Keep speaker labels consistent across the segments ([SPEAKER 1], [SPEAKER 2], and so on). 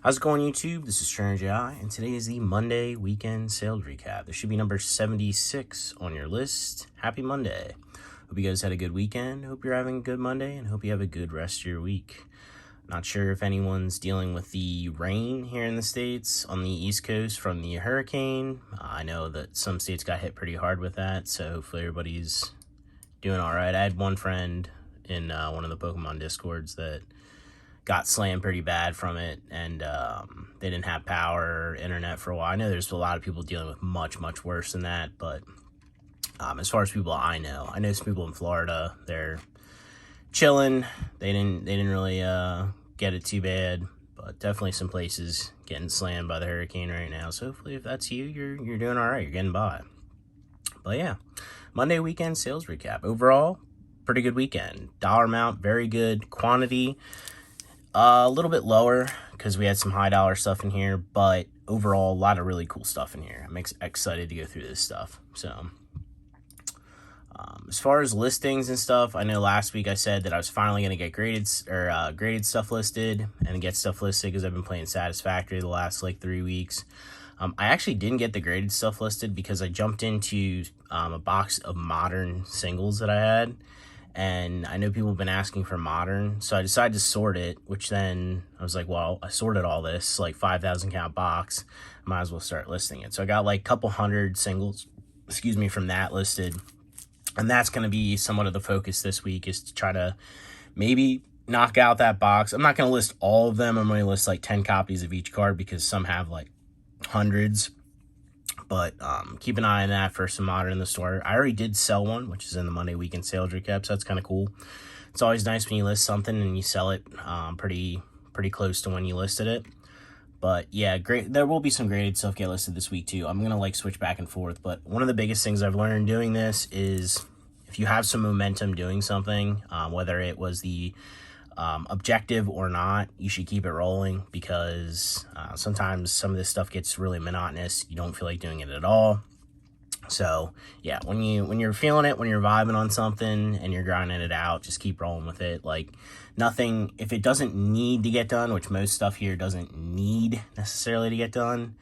[SPEAKER 1] How's it going, YouTube? This is Strange AI, and today is the Monday weekend sales recap. This should be number 76 on your list. Happy Monday. Hope you guys had a good weekend. Hope you're having a good Monday, and hope you have a good rest of your week. Not sure if anyone's dealing with the rain here in the States on the East Coast from the hurricane. I know that some states got hit pretty hard with that, so hopefully everybody's doing all right. I had one friend in one of the Pokemon Discords that got slammed pretty bad from it, and they didn't have power or internet for a while. I know there's a lot of people dealing with much worse than that, but as far as people I know some people in Florida, they're chilling. They didn't really get it too bad, but definitely some places getting slammed by the hurricane right now. So hopefully, if that's you, you're doing all right. You're getting by. But yeah, Monday weekend sales recap. Overall, pretty good weekend. Dollar amount, very good. Quantity, a little bit lower because we had some high dollar stuff in here, but overall, a lot of really cool stuff in here. I'm excited to go through this stuff. So, as far as listings and stuff, I know last week I said that I was finally going to get graded stuff listed and get stuff listed because I've been playing Satisfactory the last like 3 weeks. I actually didn't get the graded stuff listed because I jumped into a box of modern singles that I had. And I know people have been asking for modern, so I decided to sort it, which then I was like, well, I sorted all this, like 5,000 count box, might as well start listing it. So I got like a couple hundred singles, from that listed. And that's going to be somewhat of the focus this week, is to try to maybe knock out that box. I'm not going to list all of them. I'm going to list like 10 copies of each card because some have like hundreds. But keep an eye on that for some modern in the store. I already did sell one, which is in the Monday weekend sales recap, so that's kind of cool. It's always nice when you list something and you sell it pretty close to when you listed it. But yeah, great. There will be some graded stuff get listed this week too. I'm gonna like switch back and forth. But one of the biggest things I've learned doing this is if you have some momentum doing something, whether it was the objective or not, you should keep it rolling, because sometimes some of this stuff gets really monotonous. You don't feel like doing it at all. So yeah, when you're feeling it, when you're vibing on something and you're grinding it out, just keep rolling with it. Like nothing, if it doesn't need to get done, which most stuff here doesn't need necessarily to get done,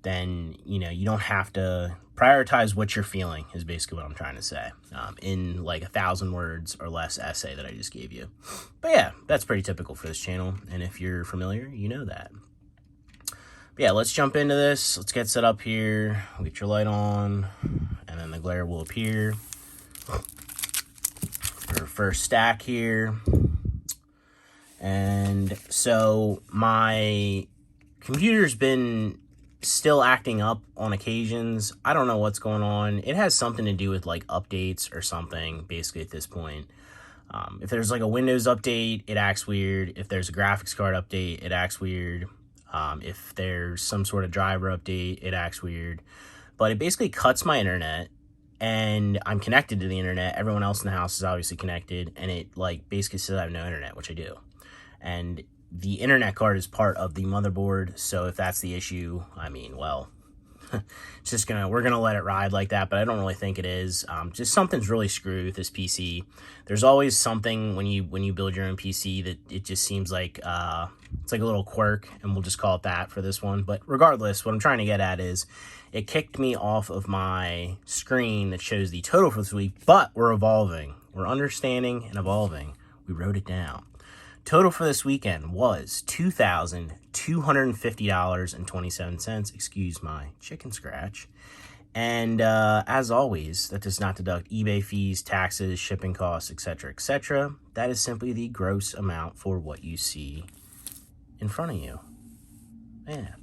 [SPEAKER 1] then you don't have to prioritize what you're feeling, is basically what I'm trying to say, in like 1,000 words or less essay that I just gave you. But yeah, that's pretty typical for this channel, and if you're familiar, you know that. But yeah, let's jump into this. Let's get set up here. Get your light on, and then the glare will appear. Our first stack here. And so my computer's been still acting up on occasions. I don't know what's going on. It has something to do with like updates or something, basically, at this point. If there's like a Windows update, it acts weird. If there's a graphics card update, it acts weird. If there's some sort of driver update, it acts weird. But it basically cuts my internet, and I'm connected to the internet. Everyone else in the house is obviously connected, and it like basically says I have no internet, which I do. And the internet card is part of the motherboard, so if that's the issue, I mean, well, it's just we're gonna let it ride like that, but I don't really think it is. Just something's really screwed with this PC. There's always something when you build your own PC that it just seems like it's like a little quirk, and we'll just call it that for this one. But regardless, what I'm trying to get at is it kicked me off of my screen that shows the total for this week, but we're evolving. We're understanding and evolving. We wrote it down. Total for this weekend was $2,250.27. Excuse my chicken scratch. And as always, that does not deduct eBay fees, taxes, shipping costs, etc., etc. That is simply the gross amount for what you see in front of you. Yeah.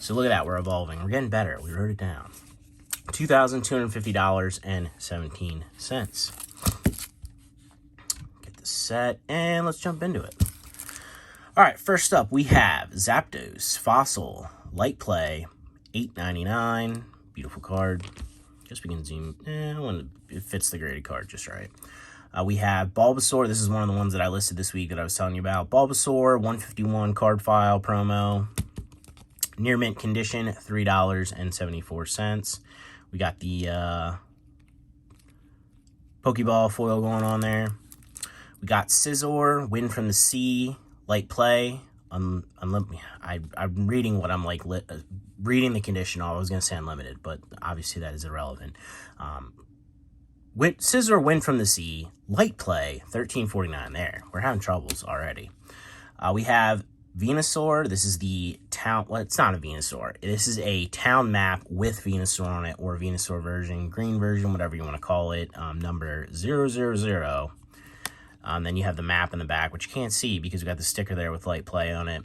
[SPEAKER 1] So look at that. We're evolving. We're getting better. We wrote it down. $2,250.17. Set, and let's jump into it. All right, first up we have Zapdos Fossil Light Play, $8.99. Beautiful card. Guess we can zoom. It fits the graded card just right. We have Bulbasaur. This is one of the ones that I listed this week that I was telling you about. Bulbasaur 151 card file promo, near mint condition, $3.74. We got the Pokeball foil going on there. We got Scizor, Wind from the Sea, Light Play, I'm reading what I'm like, reading the condition. I was going to say unlimited, but obviously that is irrelevant. Scissor Wind from the Sea, light play, $13.49 there. We're having troubles already. We have Venusaur. This is the town, well, it's not a Venusaur. This is a town map with Venusaur on it, or Venusaur version, green version, whatever you want to call it, number 000. Then you have the map in the back, which you can't see because we got the sticker there with light play on it.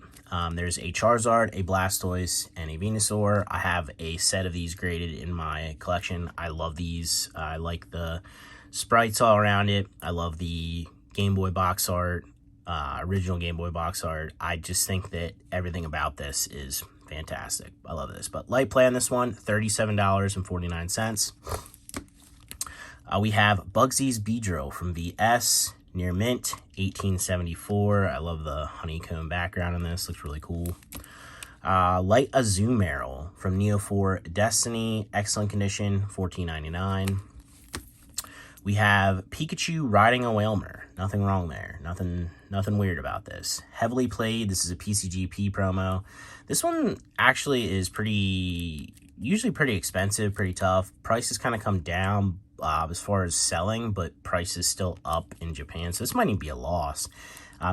[SPEAKER 1] There's a Charizard, a Blastoise, and a Venusaur. I have a set of these graded in my collection. I love these. I like the sprites all around it. I love the Game Boy box art, original Game Boy box art. I just think that everything about this is fantastic. I love this. But light play on this one, $37.49. We have Bugsy's Beedrill from VS. Near mint, 1874. I love the honeycomb background on this. Looks really cool. Light Azumarill from Neo4 Destiny. Excellent condition, $14.99. We have Pikachu riding a Wailmer. Nothing wrong there. Nothing weird about this. Heavily played. This is a PCGP promo. This one actually is usually pretty expensive, pretty tough. Prices kind of come down as far as selling, but price is still up in Japan, so this might even be a loss,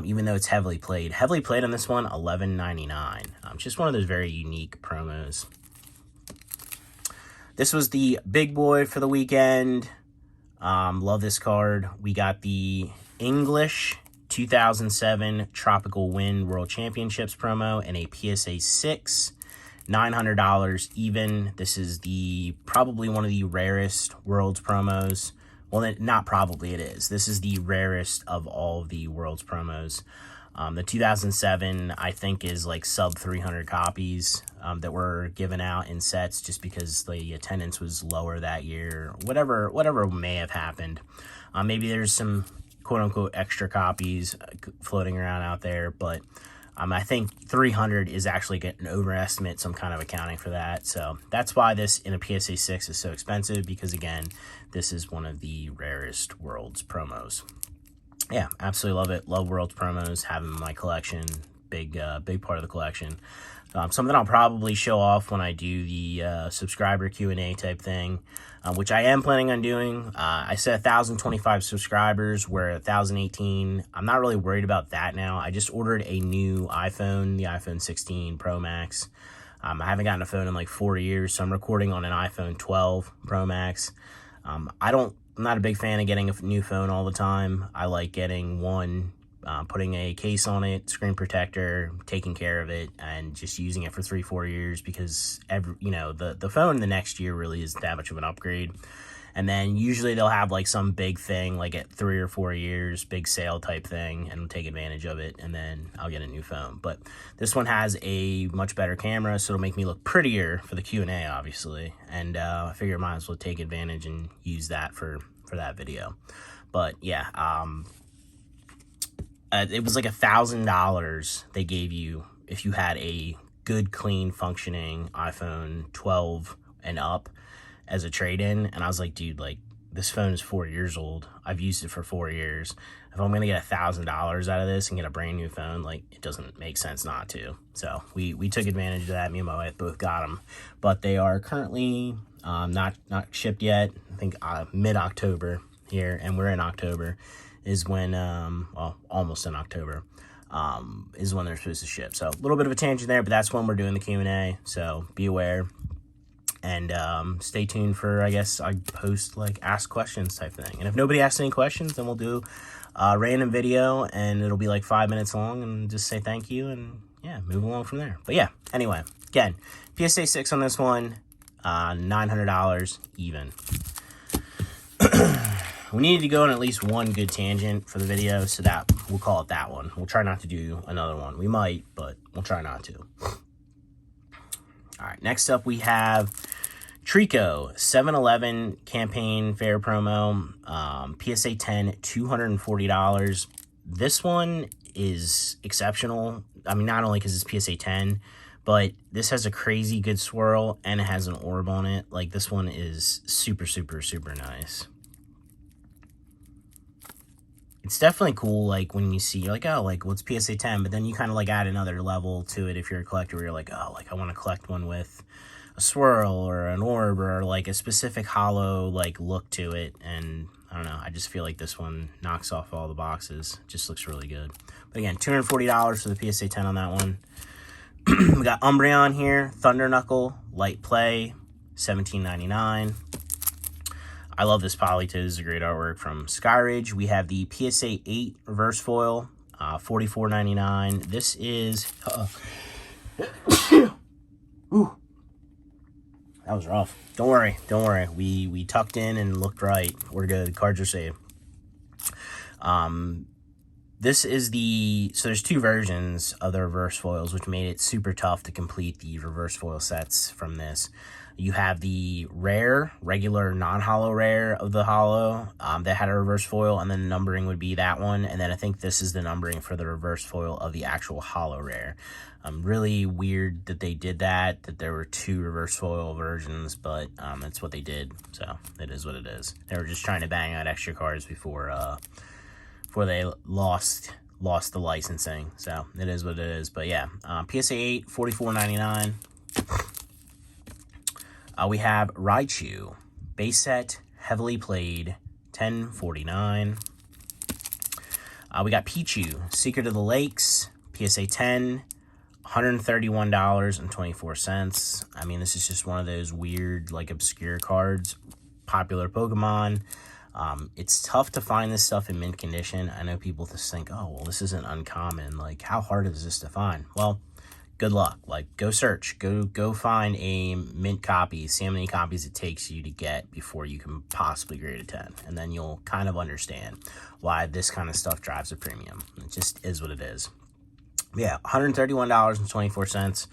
[SPEAKER 1] even though it's heavily played. Heavily played on this one, $11.99. Just one of those very unique promos. This was the big boy for the weekend. Love this card. We got the English 2007 Tropical Wind World Championships promo and a PSA 6. $900 even. This is probably one of the rarest Worlds promos. Well, not probably, it is. This is the rarest of all of the Worlds promos. The 2007, I think, is like sub 300 copies that were given out in sets just because the attendance was lower that year. Whatever may have happened. Maybe there's some quote-unquote extra copies floating around out there, but I think 300 is actually an overestimate, so I'm kind of accounting for that. So that's why this in a PSA 6 is so expensive, because again, this is one of the rarest Worlds promos. Yeah, absolutely love it. Love Worlds promos, have them in my collection. Big part of the collection. Something I'll probably show off when I do the subscriber Q&A type thing, which I am planning on doing. I said 1,025 subscribers. We're at 1,018. I'm not really worried about that now. I just ordered a new iPhone, the iPhone 16 Pro Max. I haven't gotten a phone in like 4 years, so I'm recording on an iPhone 12 Pro Max. I'm not a big fan of getting a new phone all the time. I like getting one, putting a case on it, screen protector, taking care of it, and just using it for 3-4 years, because the phone the next year really isn't that much of an upgrade. And then usually they'll have like some big thing like at 3 or 4 years, big sale type thing, and I'll take advantage of it, and then I'll get a new phone. But this one has a much better camera, so it'll make me look prettier for the Q&A, obviously. And I figure I might as well take advantage and use that for that video. But yeah, it was like $1,000 they gave you if you had a good, clean, functioning iPhone 12 and up as a trade-in. And I was like, dude, like, this phone is 4 years old. I've used it for 4 years. If I'm gonna get $1,000 out of this and get a brand new phone, like, it doesn't make sense not to. So we took advantage of that. Me and my wife both got them, but they are currently not shipped yet. I think mid-October here, and we're in October is when almost in October is when they're supposed to ship. So a little bit of a tangent there, but that's when we're doing the Q&A, so be aware. And stay tuned for, I guess, I post like ask questions type thing. And if nobody asks any questions, then we'll do a random video, and it'll be like 5 minutes long, and just say thank you, and yeah, move along from there. But yeah, anyway, again, PSA 6 on this one, $900 even. We needed to go on at least one good tangent for the video, so that we'll call it that one. We'll try not to do another one. We might, but we'll try not to. All right, next up we have Trico 7-Eleven campaign fair promo, PSA 10, $240. This one is exceptional. I mean, not only because it's PSA 10, but this has a crazy good swirl, and it has an orb on it. Like, this one is super, super, super nice. it's definitely cool, like, when you see, you're like, oh, like, what's PSA 10? But then you kind of, like, add another level to it if you're a collector where you're like, oh, like, I want to collect one with a swirl or an orb or, like, a specific hollow, like, look to it. And, I don't know, I just feel like this one knocks off all the boxes. Just looks really good. But, again, $240 for the PSA 10 on that one. We got Umbreon here, Thunder Knuckle, Light Play, $17.99. I love this Politoed. This is a great artwork from Skyridge. We have the PSA 8 reverse foil, $44.99. This is... Ooh, that was rough. Don't worry. Don't worry. We tucked in and looked right. We're good. Cards are safe. This is the... So there's two versions of the reverse foils, which made it super tough to complete the reverse foil sets from this. You have the rare, regular, non-hollow rare of the hollow that had a reverse foil, and then the numbering would be that one. And then I think this is the numbering for the reverse foil of the actual hollow rare. Really weird that they did that there were two reverse foil versions, but that's what they did. So it is what it is. They were just trying to bang out extra cards before they lost the licensing. So it is what it is. But yeah, PSA 8, $44.99. We have Raichu, base set, heavily played, $10.49. We got Pichu, Secret of the Lakes, PSA 10, $131.24. I mean, this is just one of those weird, like, obscure cards. Popular Pokemon. It's tough to find this stuff in mint condition. I know people just think, oh, well, this isn't uncommon. Like, how hard is this to find? Well, good luck. Like, go search. Go find a mint copy. See how many copies it takes you to get before you can possibly grade a 10. And then you'll kind of understand why this kind of stuff drives a premium. It just is what it is. Yeah, $131.24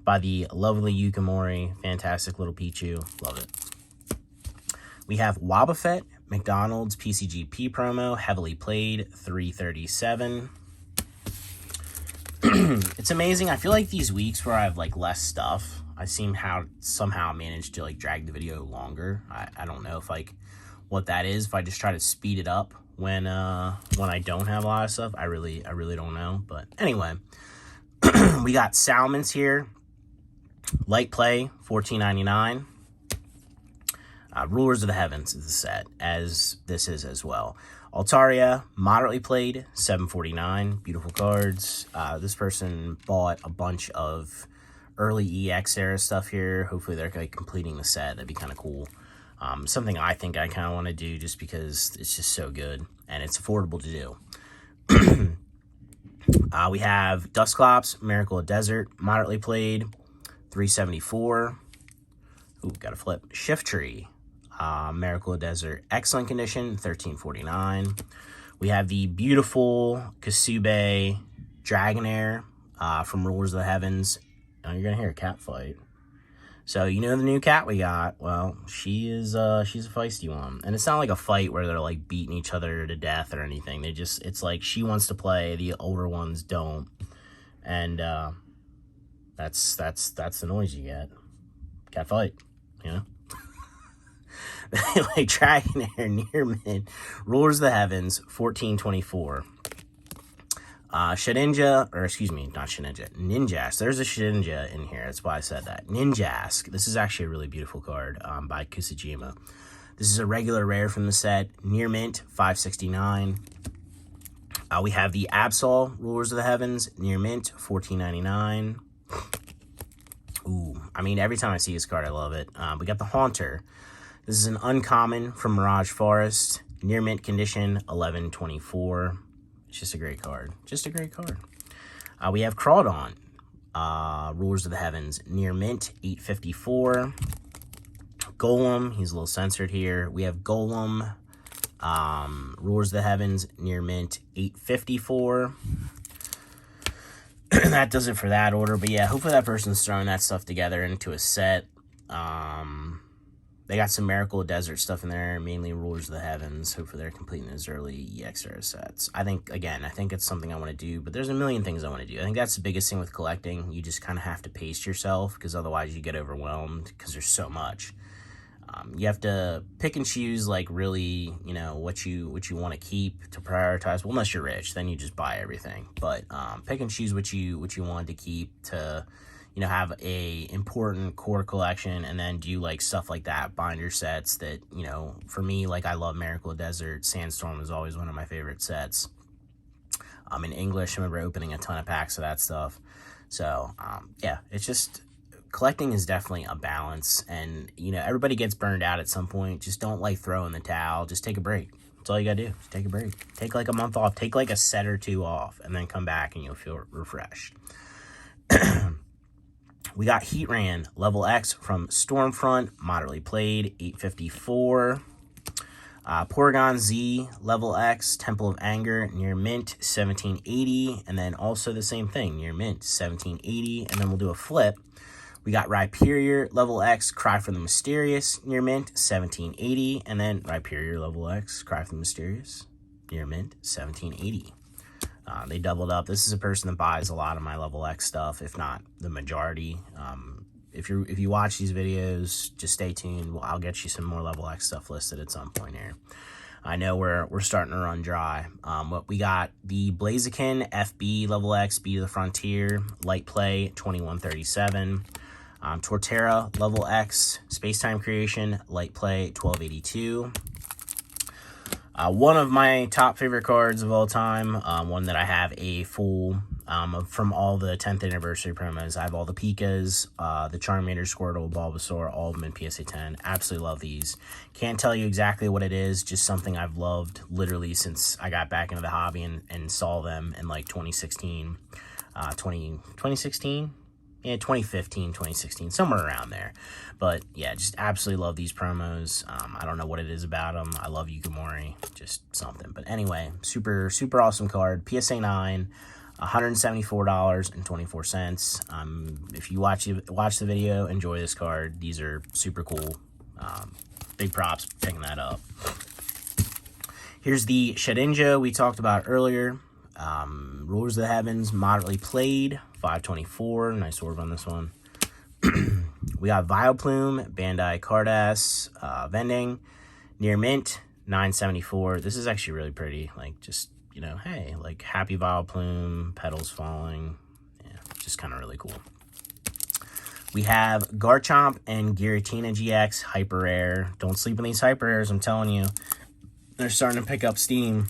[SPEAKER 1] by the lovely Yukimori. Fantastic little Pichu. Love it. We have Wobbuffet, McDonald's PCGP promo, heavily played, $337. It's amazing. I feel like these weeks where I have, like, less stuff, I somehow managed to, like, drag the video longer. I don't know if, like, what that is. If I just try to speed it up when I don't have a lot of stuff, I really don't know. But anyway, we got Salmons here, light play, $14.99. Rulers of the Heavens is the set, as this is as well. Altaria, moderately played, $7.49. Beautiful cards. This person bought a bunch of early EX era stuff here. Hopefully they're, like, completing the set. That'd be kind of cool. Something I think I kind of want to do just because it's just so good and it's affordable to do. We have Dusclops, Miracle of Desert, moderately played, $374. Ooh, got a flip. Shiftry, Miracle of Desert, excellent condition, $13.49. We have the beautiful Kasube Dragonair from Rulers of the Heavens. Now you're gonna hear a cat fight. So you know the new cat we got. Well, she's a feisty one, and it's not like a fight where they're, like, beating each other to death or anything. It's like she wants to play, the older ones don't, and that's the noise you get. Cat fight, you know. Like, Dragonair, near mint, Rulers of the Heavens, $14.24. Shedinja, or excuse me, not Shedinja, Ninjask. There's a Shedinja in here. That's why I said that. Ninjask. This is actually a really beautiful card by Kusajima. This is a regular rare from the set. Near mint, $5.69. We have the Absol, Rulers of the Heavens, near mint, $14.99. Ooh, I mean, every time I see this card, I love it. We got the Haunter. This is an uncommon from Mirage Forest. Near mint condition, $11.24. It's just a great card. Just a great card. We have Crawdon, Rulers of the Heavens, near mint, $8.54. Golem, he's a little censored here. We have Golem, Rulers of the Heavens, near mint, $8.54. That does it for that order. But yeah, hopefully that person's throwing that stuff together into a set. They got some Miracle Desert stuff in there, mainly Rulers of the Heavens. Hopefully they're completing those early EX era sets. I think it's something I want to do, but there's a million things I want to do. I think that's the biggest thing with collecting. You just kind of have to pace yourself, because otherwise you get overwhelmed, because there's so much. You have to pick and choose, like, really, you know, what you want to keep to prioritize. Well, unless you're rich, then you just buy everything. But pick and choose what you want to keep to, you know, have a important core collection, and then do like stuff like that, binder sets that, you know, for me, like, I love Miracle Desert. Sandstorm is always one of my favorite sets. In English, I remember opening a ton of packs of that stuff. So, yeah, it's just, collecting is definitely a balance, and, you know, everybody gets burned out at some point. Just don't, like, throw in the towel. Just take a break. That's all you gotta do. Just take a break. Take, like, a month off. Take, like, a set or two off, and then come back, and you'll feel refreshed. We got Heat Ran Level X from Stormfront, moderately played, 854. Porygon Z Level X Temple of Anger near mint, 1780, and then also the same thing near mint, 1780, and then we'll do a flip. We got Rhyperior Level X Cry for the Mysterious near mint, 1780, and then Rhyperior Level X Cry for the Mysterious near mint, 1780. They doubled up. This is a person that buys a lot of my Level X stuff, if not the majority. If you watch these videos, just stay tuned. I'll get you some more Level X stuff listed at some point here. I know we're starting to run dry. But we got the Blaziken FB Level X Speed of the Frontier Light Play 2137. Torterra Level X Spacetime Creation Light Play 1282. One of my top favorite cards of all time, one that I have a full, from all the 10th anniversary promos. I have all the Pikas, the Charmander, Squirtle, Bulbasaur, all of them in PSA 10. Absolutely love these. Can't tell you exactly what it is, just something I've loved literally since I got back into the hobby and saw them in like 2016, 2016? Yeah, 2015, 2016, somewhere around there. But yeah, just absolutely love these promos. I don't know what it is about them. I love Yukimori, just something. But anyway, super, super awesome card. PSA 9, $174.24. If you watch the video, enjoy this card. These are super cool. Big props for picking that up. Here's the Shedinja we talked about earlier. Rulers of the Heavens, moderately played, 524. Nice orb on this one. We got Vileplume, Bandai Cardass, vending, near mint, 974. This is actually really pretty. Like, just, you know, hey, like, happy Vileplume, petals falling. Yeah, just kind of really cool. We have Garchomp and Giratina GX Hyper Rare. Don't sleep on these Hyper Rares, I'm telling you. They're starting to pick up steam.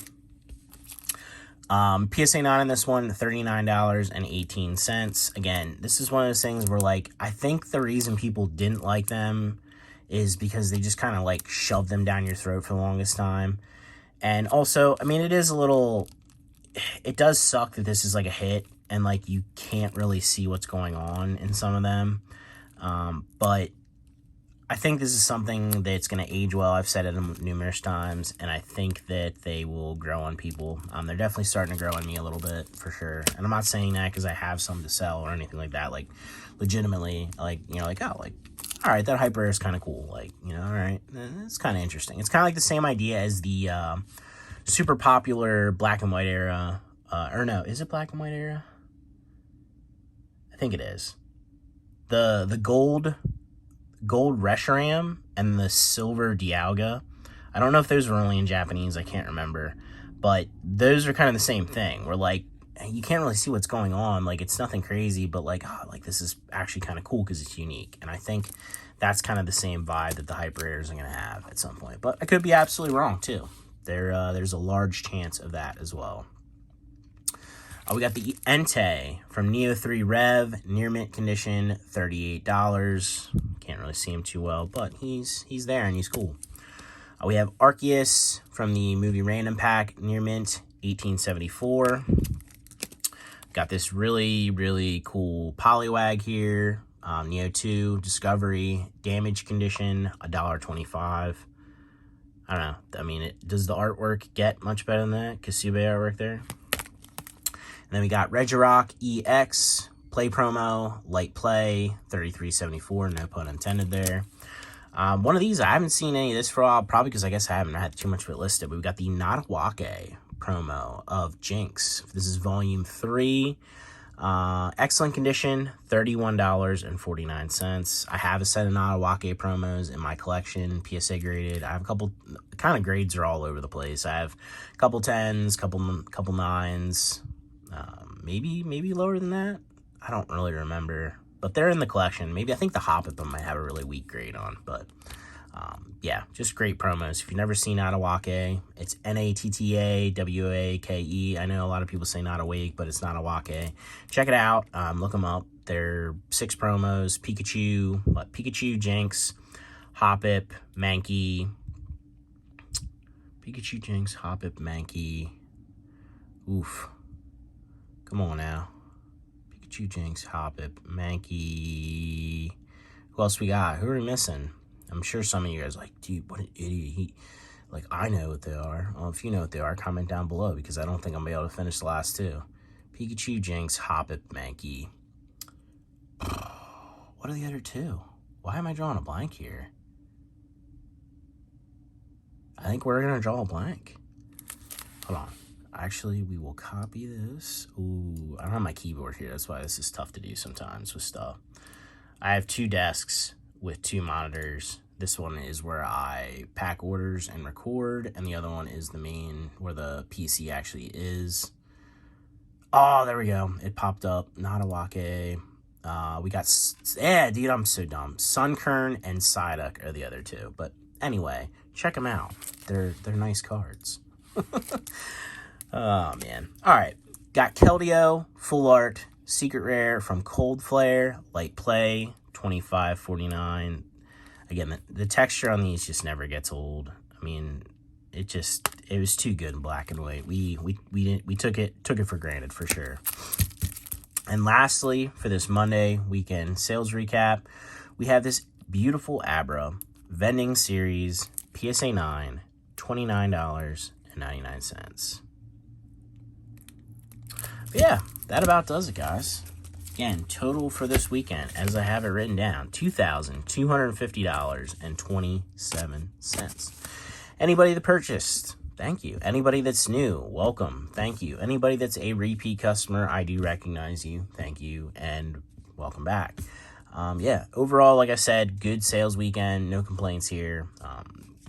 [SPEAKER 1] PSA 9 in this one, $39.18. Again, this is one of those things where, like, I think the reason people didn't like them is because they just kind of, like, shoved them down your throat for the longest time. And also, I mean, it is a little, it does suck that this is, like, a hit, and, like, you can't really see what's going on in some of them. But I think this is something that's going to age well. I've said it numerous times, and I think that they will grow on people. They're definitely starting to grow on me a little bit, for sure. And I'm not saying that because I have some to sell or anything like that. Like, legitimately, like, you know, like, oh, like, all right, that Hyper Rare is kind of cool. Like, you know, all right, it's kind of interesting. It's kind of like the same idea as the super popular Black and White era. Or no, is it Black and White era? I think it is. The gold Reshiram and the silver Dialga. I don't know if those were only in Japanese, I can't remember. But those are kind of the same thing, where, like, you can't really see what's going on. Like, it's nothing crazy, but, like, oh, like, this is actually kind of cool because it's unique. And I think that's kind of the same vibe that the Hyper Rares are going to have at some point. But I could be absolutely wrong, too. There's a large chance of that as well. We got the Entei from Neo 3 Rev, near mint condition, $38. Can't really see him too well, but he's there and he's cool. We have Arceus from the movie Random Pack, near mint, $18.74. Got this really, really cool Poliwag here. Neo 2 Discovery, damage condition, $1.25. I don't know. I mean, does the artwork get much better than that? Kasube artwork there. And then we got Regirock EX, Play Promo, Light Play, $33.74, no pun intended there. One of these, I haven't seen any of this for a while, probably because I guess I haven't had too much of it listed, but we've got the Natawake promo of Jinx. This is Volume 3. Excellent condition, $31.49. I have a set of Natta promos in my collection, PSA graded. I have a couple, kind of grades are all over the place. I have a couple 10s, couple 9s, maybe lower than that. I don't really remember, but they're in the collection. Maybe I think the Hop It might have a really weak grade on, but yeah, just great promos. If you've never seen Nattawake, it's Nattawake. I know a lot of people say Nattawake, but it's Nattawake. Check it out. Look them up. They're 6 promos. Pikachu, Jinx, Hoppip, Mankey. Pikachu, Jinx, Hoppip, Mankey. Oof. Come on now. Pikachu, Jinx, Hoppip, Mankey. Who else we got? Who are we missing? I'm sure some of you guys are like, dude, what an idiot. I know what they are. Well, if you know what they are, comment down below, because I don't think I'm going to be able to finish the last 2. Pikachu, Jinx, Hoppip, Mankey. What are the other 2? Why am I drawing a blank here? I think we're going to draw a blank. Hold on. Actually, we will copy this. Ooh, I don't have my keyboard here. That's why this is tough to do sometimes with stuff. I have 2 desks with 2 monitors. This one is where I pack orders and record, and the other one is the main, where the PC actually is. Oh, there we go. It popped up. Nattawake. We got, yeah, dude, I'm so dumb. Sunkern and Psyduck are the other 2. But anyway, check them out. They're nice cards. Oh, man. All right. Got Keldeo, Full Art, Secret Rare from Cold Flare, Light Play, $25.49. Again, the texture on these just never gets old. I mean, it was too good in black and white. We took it for granted for sure. And lastly, for this Monday weekend sales recap, we have this beautiful Abra vending series PSA 9, $29.99. Yeah, that about does it, guys. Again, total for this weekend, as I have it written down, $2,250.27. Anybody that purchased, thank you. Anybody that's new, welcome, thank you. Anybody that's a repeat customer, I do recognize you, thank you, and welcome back. Yeah, overall, like I said, good sales weekend, no complaints here.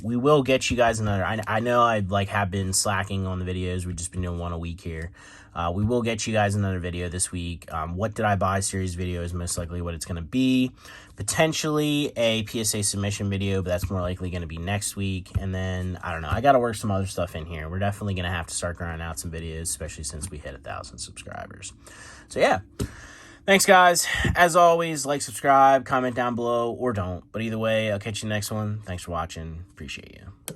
[SPEAKER 1] We will get you guys another. I know I have been slacking on the videos. We've just been doing one a week here. We will get you guys another video this week. What did I buy series video is most likely what it's going to be. Potentially a PSA submission video, but that's more likely going to be next week. And then, I don't know, I got to work some other stuff in here. We're definitely going to have to start grinding out some videos, especially since we hit 1,000 subscribers. So, yeah. Thanks, guys. As always, like, subscribe, comment down below, or don't. But either way, I'll catch you next one. Thanks for watching. Appreciate you.